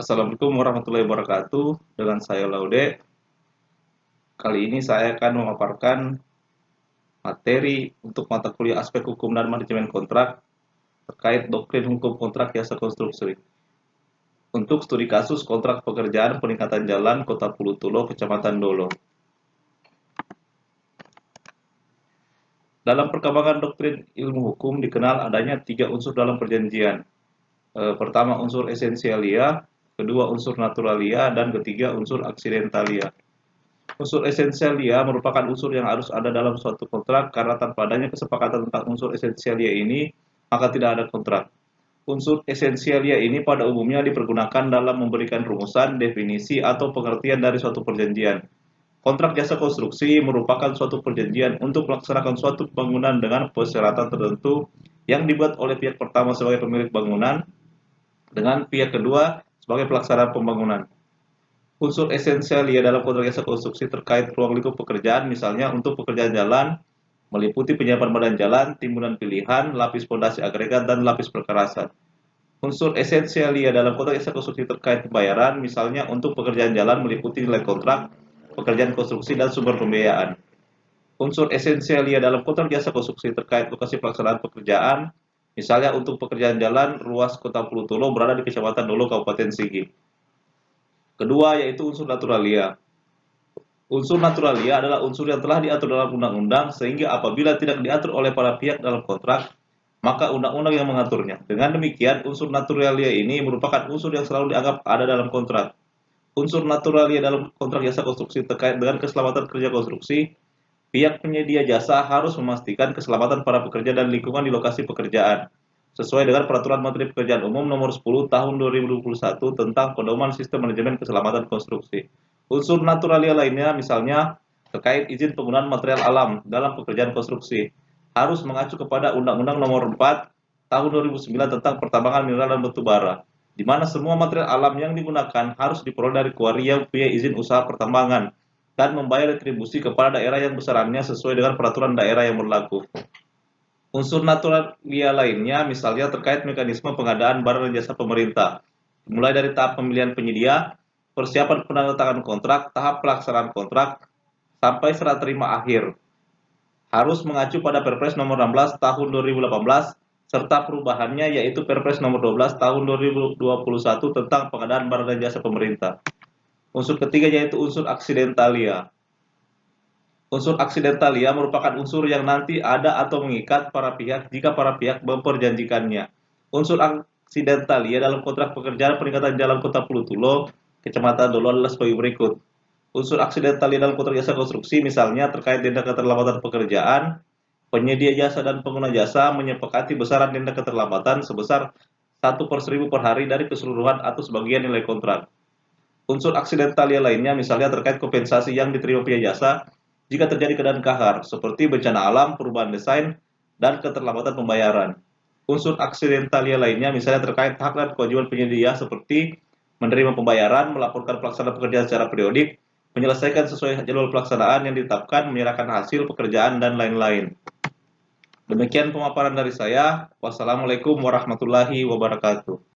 Assalamualaikum warahmatullahi wabarakatuh. Dengan saya Laude. Kali ini saya akan memaparkan materi untuk mata kuliah aspek hukum dan manajemen kontrak terkait doktrin hukum kontrak jasa konstruksi. Untuk studi kasus kontrak pekerjaan peningkatan jalan Kota Pulutulo, Kecamatan Dolo. Dalam perkembangan doktrin ilmu hukum dikenal adanya 3 unsur dalam perjanjian. Pertama unsur esensialia, kedua unsur naturalia, dan ketiga unsur aksidentalia. Unsur esensialia merupakan unsur yang harus ada dalam suatu kontrak karena tanpa adanya kesepakatan tentang unsur esensialia ini, maka tidak ada kontrak. Unsur esensialia ini pada umumnya dipergunakan dalam memberikan rumusan, definisi, atau pengertian dari suatu perjanjian. Kontrak jasa konstruksi merupakan suatu perjanjian untuk melaksanakan suatu bangunan dengan persyaratan tertentu yang dibuat oleh pihak pertama sebagai pemilik bangunan dengan pihak kedua sebagai pelaksana pembangunan. Unsur esensialia dalam kontrak jasa konstruksi terkait ruang lingkup pekerjaan, misalnya untuk pekerjaan jalan, meliputi penyiapan badan jalan, timbunan pilihan, lapis fondasi agregat, dan lapis perkerasan. Unsur esensialia dalam kontrak jasa konstruksi terkait pembayaran, misalnya untuk pekerjaan jalan meliputi nilai kontrak, pekerjaan konstruksi, dan sumber pembiayaan. Unsur esensialia dalam kontrak jasa konstruksi terkait lokasi pelaksanaan pekerjaan, misalnya untuk pekerjaan jalan, ruas Kota Pulutulo berada di Kecamatan Dolo, Kabupaten Sigi. Kedua yaitu unsur naturalia. Unsur naturalia adalah unsur yang telah diatur dalam undang-undang sehingga apabila tidak diatur oleh para pihak dalam kontrak, maka undang-undang yang mengaturnya. Dengan demikian, unsur naturalia ini merupakan unsur yang selalu dianggap ada dalam kontrak. Unsur naturalia dalam kontrak jasa konstruksi terkait dengan keselamatan kerja konstruksi, pihak penyedia jasa harus memastikan keselamatan para pekerja dan lingkungan di lokasi pekerjaan, sesuai dengan Peraturan Menteri Pekerjaan Umum Nomor 10 Tahun 2021 tentang Pedoman Sistem Manajemen Keselamatan Konstruksi. Unsur naturalia lainnya misalnya terkait izin penggunaan material alam dalam pekerjaan konstruksi harus mengacu kepada Undang-Undang Nomor 4 Tahun 2009 tentang pertambangan mineral dan batu bara, di mana semua material alam yang digunakan harus diperoleh dari kuari yang punya izin usaha pertambangan dan membayar retribusi kepada daerah yang besarannya sesuai dengan peraturan daerah yang berlaku. Unsur naturalia lainnya misalnya terkait mekanisme pengadaan barang dan jasa pemerintah, mulai dari tahap pemilihan penyedia, persiapan penandatanganan kontrak, tahap pelaksanaan kontrak, sampai serah terima akhir. Harus mengacu pada Perpres nomor 16 tahun 2018 serta perubahannya yaitu Perpres nomor 12 tahun 2021 tentang pengadaan barang dan jasa pemerintah. Unsur ketiga yaitu unsur aksidentalia. Unsur aksidentalia merupakan unsur yang nanti ada atau mengikat para pihak jika para pihak memperjanjikannya. Unsur aksidentalia dalam kontrak pekerjaan peningkatan jalan Kota Pulutulo, Kecamatan Dolo adalah sebagai berikut. Unsur aksidentalia dalam kontrak jasa konstruksi misalnya terkait denda keterlambatan pekerjaan, penyedia jasa dan pengguna jasa menyepakati besaran denda keterlambatan sebesar 1/1000 per hari dari keseluruhan atau sebagian nilai kontrak. Unsur aksidentalia lainnya misalnya terkait kompensasi yang diterima pihak jasa jika terjadi keadaan kahar, seperti bencana alam, perubahan desain, dan keterlambatan pembayaran. Unsur aksidentalia lainnya misalnya terkait hak dan kewajiban penyedia seperti menerima pembayaran, melaporkan pelaksanaan pekerjaan secara periodik, menyelesaikan sesuai jadwal pelaksanaan yang ditetapkan, menyerahkan hasil pekerjaan, dan lain-lain. Demikian pemaparan dari saya. Wassalamualaikum warahmatullahi wabarakatuh.